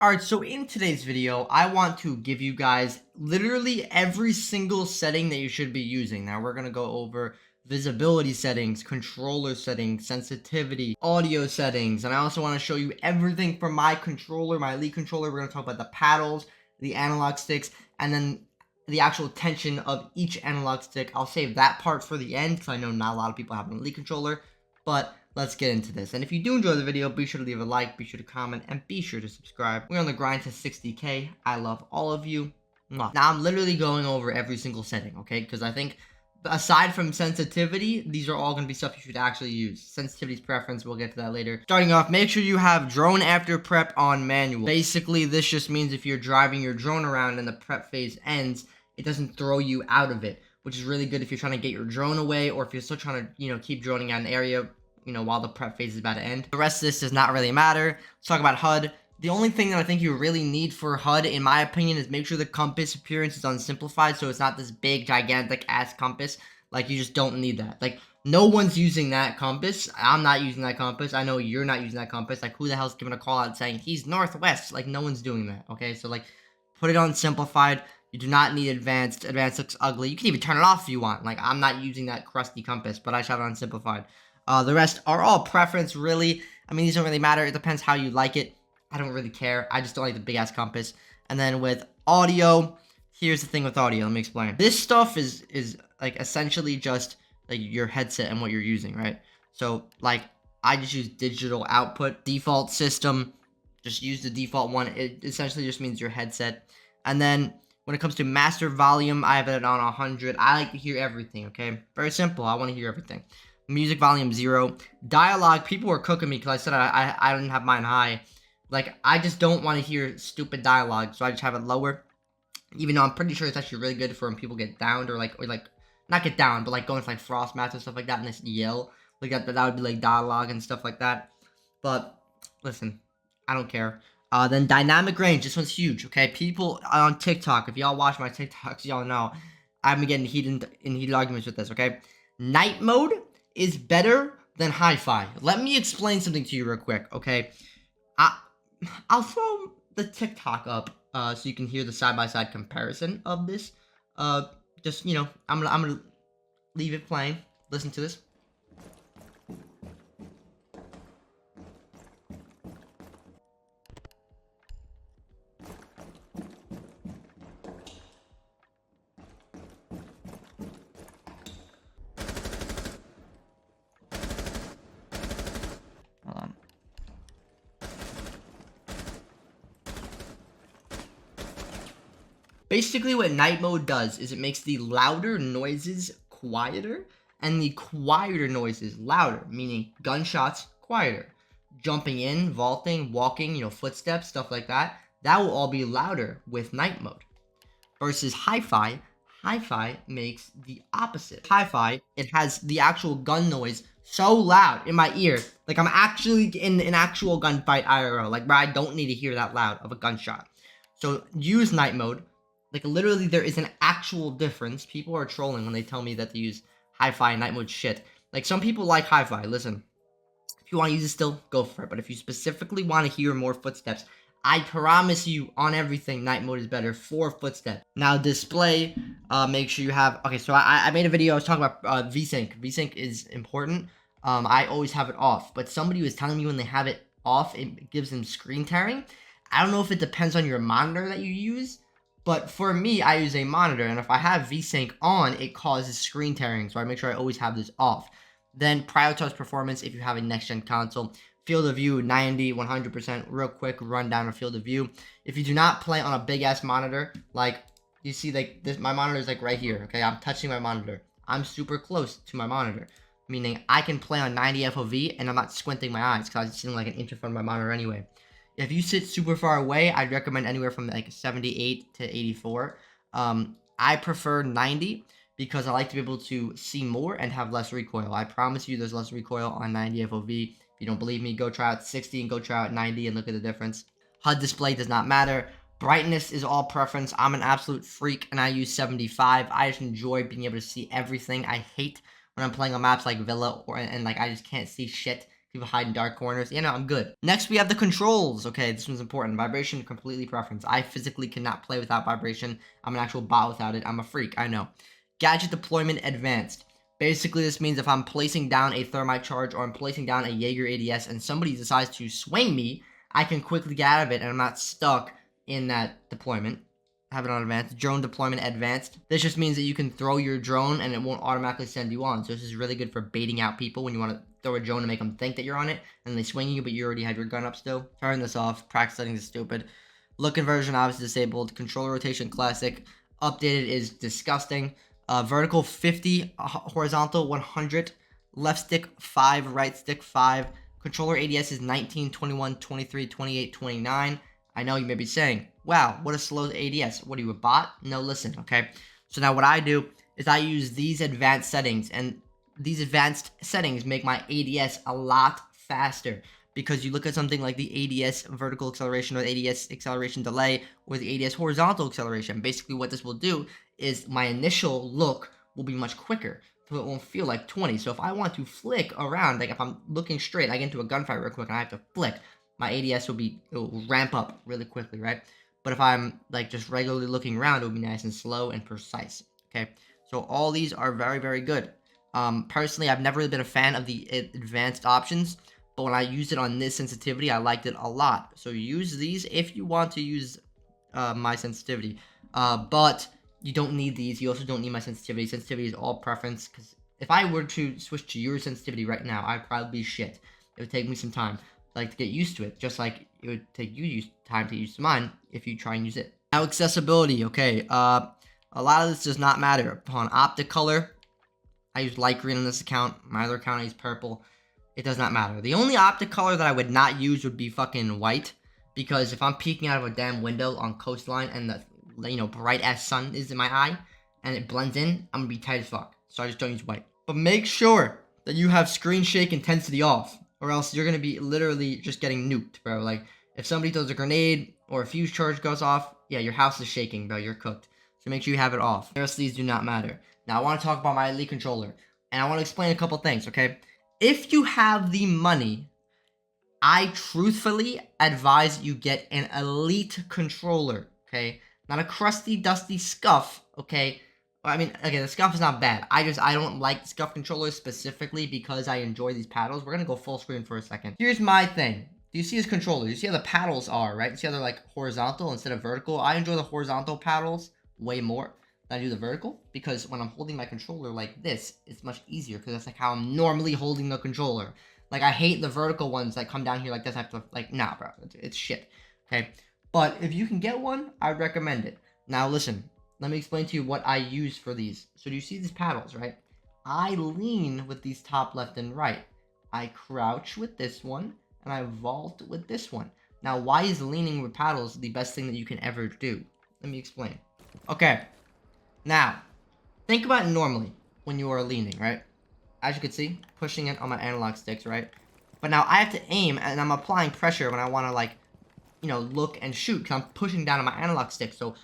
Alright, so in today's video, I want to give you guys literally every single setting that you should be using. Now, we're going to go over visibility settings, controller settings, sensitivity, audio settings, and I also want to show you everything from my controller, my Elite controller. We're going to talk about the paddles, the analog sticks, and then the actual tension of each analog stick. I'll save that part for the end because I know not a lot of people have an Elite controller, but let's get into this. And if you do enjoy the video, be sure to leave a like, be sure to comment, and be sure to subscribe. We're on the grind to 60K. I love all of you. Now, I'm literally going over every single setting, okay? Because I think, aside from sensitivity, these are all going to be stuff you should actually use. Sensitivity's preference, we'll get to that later. Starting off, make sure you have drone after prep on manual. Basically, this just means if you're driving your drone around and the prep phase ends, it doesn't throw you out of it, which is really good if you're trying to get your drone away, or if you're still trying to, keep droning out an area, while the prep phase is about to end. The rest of this does not really matter. Let's talk about HUD. The only thing that I think you really need for HUD, in my opinion, is make sure the compass appearance is unsimplified, so it's not this big, gigantic ass compass. Like, you just don't need that. Like, no one's using that compass. I'm not using that compass. I know you're not using that compass. Like, who the hell's giving a call out saying he's northwest? Like, no one's doing that, okay? So, like, put it on simplified. You do not need advanced. Advanced looks ugly. You can even turn it off if you want. Like, I'm not using that crusty compass, but I shot it on simplified. The rest are all preference, really. I mean, these don't really matter. It depends how you like it. I don't really care. I just don't like the big-ass compass. And then with audio, here's the thing with audio. Let me explain. This stuff is like, essentially just, like, your headset and what you're using, right? So, like, I just use digital output. Default system, just use the default one. It essentially just means your headset. And then when it comes to master volume, I have it on 100. I like to hear everything, okay? Very simple. I want to hear everything. Music volume 0. Dialogue, people were cooking me because I said I didn't have mine high. Like, I just don't want to hear stupid dialogue, so I just have it lower. Even though I'm pretty sure it's actually really good for when people get downed, or not get down, but like going to like frost mats and stuff like that, and they yell. Like that would be like dialogue and stuff like that. But listen, I don't care. Then dynamic range, this one's huge, okay? People on TikTok, if y'all watch my TikToks, y'all know I've been getting heated arguments with this, okay? Night mode is better than hi-fi. Let me explain something to you real quick, okay? I'll throw the TikTok up so you can hear the side-by-side comparison of this. Just, I'm gonna leave it playing. Listen to this. Hold on. Basically, what night mode does is it makes the louder noises quieter and the quieter noises louder, meaning gunshots quieter. Jumping in, vaulting, walking, footsteps, stuff like that, that will all be louder with night mode. Versus hi-fi, hi-fi makes the opposite. Hi-fi, it has the actual gun noise so loud in my ear, like I'm actually in an actual gunfight IRL, like where I don't need to hear that loud of a gunshot. So use night mode. Like, literally, there is an actual difference. People are trolling when they tell me that they use hi-fi and night mode shit. Like, some people like hi-fi. Listen, if you want to use it still, go for it. But if you specifically want to hear more footsteps, I promise you, on everything, night mode is better for footsteps. Now, display, make sure you have... Okay, so I made a video. I was talking about VSync. VSync is important. I always have it off. But somebody was telling me when they have it off, it gives them screen tearing. I don't know if it depends on your monitor that you use. But for me, I use a monitor, and if I have VSync on, it causes screen tearing, so I make sure I always have this off. Then prioritize performance if you have a next-gen console. Field of view, 90, 100%. Real quick rundown of field of view. If you do not play on a big-ass monitor, like, you see, like, this, my monitor is, like, right here, okay? I'm touching my monitor. I'm super close to my monitor, meaning I can play on 90 FOV, and I'm not squinting my eyes, because I'm sitting, like, an inch in front of my monitor anyway. If you sit super far away, I'd recommend anywhere from like 78 to 84. I prefer 90 because I like to be able to see more and have less recoil. I promise you there's less recoil on 90 FOV. If you don't believe me, go try out 60 and go try out 90 and look at the difference. HUD display does not matter. Brightness is all preference. I'm an absolute freak and I use 75. I just enjoy being able to see everything. I hate when I'm playing on maps like Villa and like I just can't see shit People hide in dark corners. You know, I'm good. Next, we have the controls. Okay, this one's important. Vibration, completely preference. I physically cannot play without vibration. I'm an actual bot without it. I'm a freak, I know. Gadget deployment advanced. Basically, this means if I'm placing down a thermite charge or I'm placing down a Jaeger ADS and somebody decides to swing me, I can quickly get out of it and I'm not stuck in that deployment. Have it on advanced. Drone deployment advanced. This just means that you can throw your drone and it won't automatically send you on. So this is really good for baiting out people when you want to throw a drone to make them think that you're on it and they swing you, but you already have your gun up still. Turn this off. Practice settings is stupid. Look conversion obviously disabled. Controller rotation classic. Updated is disgusting. Vertical 50, horizontal 100. Left stick 5, right stick 5. Controller ADS is 19, 21, 23, 28, 29. I know you may be saying, wow, what a slow ADS. What are you, a bot? No, listen, okay? So now what I do is I use these advanced settings, and these advanced settings make my ADS a lot faster because you look at something like the ADS vertical acceleration or the ADS acceleration delay or the ADS horizontal acceleration. Basically what this will do is my initial look will be much quicker, so it won't feel like 20. So if I want to flick around, like if I'm looking straight, I get into a gunfight real quick and I have to flick, my ADS will ramp up really quickly, right? But if I'm like just regularly looking around, it will be nice and slow and precise, okay? So all these are very, very good. Personally, I've never really been a fan of the advanced options, but when I used it on this sensitivity, I liked it a lot. So use these if you want to use my sensitivity, but you don't need these. You also don't need my sensitivity. Sensitivity is all preference, because if I were to switch to your sensitivity right now, I'd probably be shit. It would take me some time, like, to get used to it, just like it would take you time to get used to mine if you try and use it. Now, accessibility, okay. A lot of this does not matter. Upon optic color, I use light green on this account. My other account I use purple. It does not matter. The only optic color that I would not use would be fucking white, because if I'm peeking out of a damn window on coastline and the bright ass sun is in my eye and it blends in, I'm gonna be tight as fuck. So I just don't use white. But make sure that you have screen shake intensity off, or else you're gonna be literally just getting nuked, bro. Like, if somebody throws a grenade or a fuse charge goes off, yeah, your house is shaking, bro. You're cooked. So make sure you have it off. The rest of these do not matter. Now I want to talk about my elite controller, and I want to explain a couple things, okay? If you have the money, I truthfully advise you get an elite controller, okay? Not a crusty, dusty scuff, okay? I mean, okay, the scuff is not bad. I don't like scuff controllers specifically because I enjoy these paddles. We're gonna go full screen for a second. Here's my thing. Do you see his controller? You see how the paddles are, right? You see how they're like horizontal instead of vertical? I enjoy the horizontal paddles way more than I do the vertical, because when I'm holding my controller like this, it's much easier because that's like how I'm normally holding the controller. Like, I hate the vertical ones that come down here like this. I have to, like, nah, bro, it's shit, okay? But if you can get one, I'd recommend it. Now, listen, let me explain to you what I use for these. So do you see these paddles, right? I lean with these top left and right. I crouch with this one, and I vault with this one. Now, why is leaning with paddles the best thing that you can ever do? Let me explain. Okay, now, think about it normally when you are leaning, right? As you can see, pushing it on my analog sticks, right? But now I have to aim, and I'm applying pressure when I want to, like, look and shoot, because I'm pushing down on my analog stick. So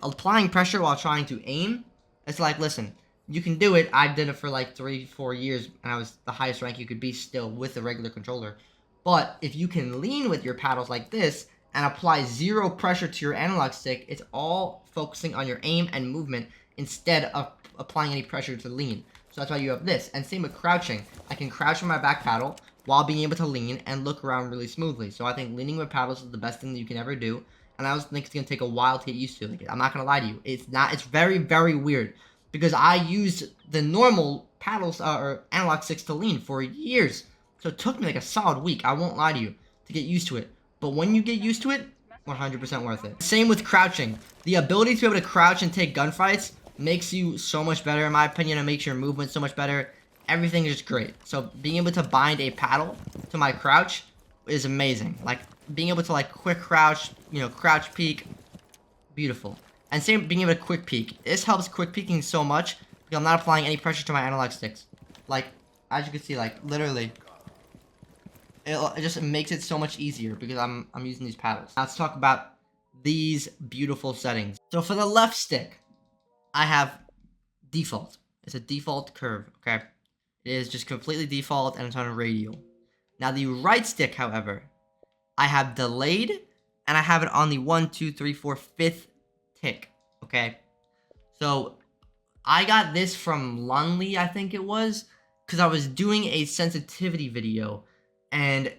applying pressure while trying to aim, it's like, listen, you can do it. I did it for like 3-4 years, and I was the highest rank you could be still with the regular controller. But if you can lean with your paddles like this and apply zero pressure to your analog stick, it's all focusing on your aim and movement instead of applying any pressure to lean. So that's why you have this. And same with crouching. I can crouch on my back paddle while being able to lean and look around really smoothly. So I think leaning with paddles is the best thing that you can ever do. And I also think it's going to take a while to get used to. Like, I'm not going to lie to you. It's very, very weird. Because I used the normal paddles or analog sticks to lean for years. So it took me like a solid week, I won't lie to you, to get used to it. But when you get used to it, 100% worth it. Same with crouching. The ability to be able to crouch and take gunfights makes you so much better, in my opinion. It makes your movement so much better. Everything is just great. So being able to bind a paddle to my crouch is amazing. Like, being able to, like, quick crouch, crouch peek, beautiful. And same being able to quick peek. This helps quick peeking so much because I'm not applying any pressure to my analog sticks. Like, as you can see, like, literally, it just makes it so much easier because I'm using these paddles. Now let's talk about these beautiful settings. So for the left stick, I have default. It's a default curve, okay? It is just completely default, and it's on a radial. Now the right stick, however, I have delayed, and I have it on the 1, 2, 3, 4, 5th tick, okay? So I got this from Lunley, I think it was, because I was doing a sensitivity video, and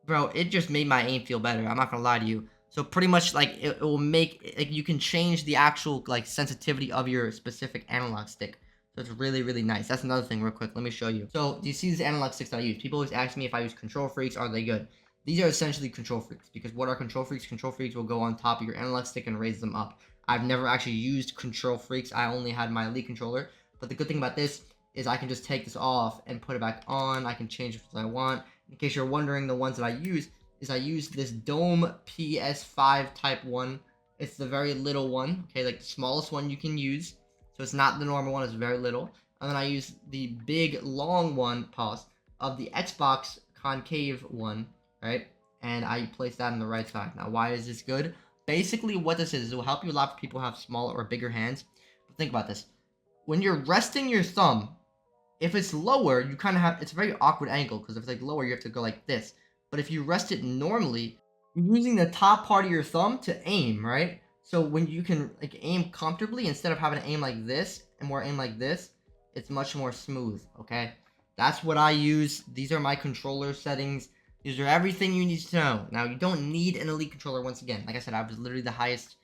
bro, it just made my aim feel better. I'm not gonna lie to you. So pretty much like it will make, like, you can change the actual like sensitivity of your specific analog stick. So it's really, really nice. That's another thing real quick. Let me show you. So do you see these analog sticks that I use? People always ask me if I use Control Freaks, are they good? These are essentially Control Freaks, because what are Control Freaks? Control Freaks will go on top of your analog stick and raise them up. I've never actually used Control Freaks. I only had my Elite controller. But the good thing about this is I can just take this off and put it back on. I can change it as I want. In case you're wondering, the ones that I use is I use this Dome PS5 Type 1. It's the very little one, okay, like the smallest one you can use. So it's not the normal one, it's very little. And then I use the big, long one, pause, of the Xbox concave one, right? And I place that on the right side. Now, why is this good? Basically, what this is, it will help you a lot for people who have smaller or bigger hands. But think about this. When you're resting your thumb, if it's lower, you kind of have, it's a very awkward angle, because if it's like lower, you have to go like this. But if you rest it normally, you're using the top part of your thumb to aim, right? So when you can like aim comfortably, instead of having to aim like this and more aim like this, it's much more smooth, okay? That's what I use. These are my controller settings. These are everything you need to know. Now, you don't need an Elite controller once again. Like I said, I was literally the highest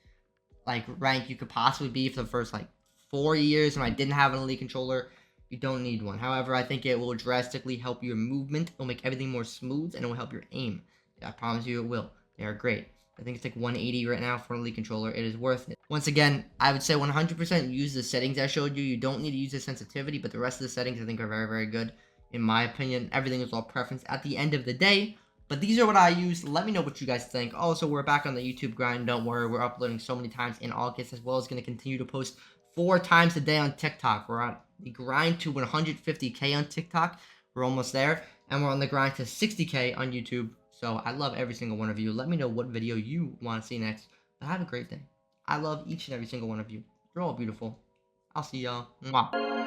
like rank you could possibly be for the first like 4 years, and I didn't have an Elite controller. You don't need one. However, I think it will drastically help your movement. It will make everything more smooth, and it will help your aim. I promise you it will. They are great. I think it's like 180 right now for an Elite controller. It is worth it. Once again, I would say 100% use the settings I showed you. You don't need to use the sensitivity, but the rest of the settings I think are very, very good. In my opinion, everything is all preference at the end of the day. But these are what I use. Let me know what you guys think. Also, we're back on the YouTube grind. Don't worry. We're uploading so many times in August, as well as going to continue to post 4 times a day on TikTok. We're on the grind to 150K on TikTok. We're almost there. And we're on the grind to 60K on YouTube. So I love every single one of you. Let me know what video you want to see next. But have a great day. I love each and every single one of you. You're all beautiful. I'll see y'all. Mwah.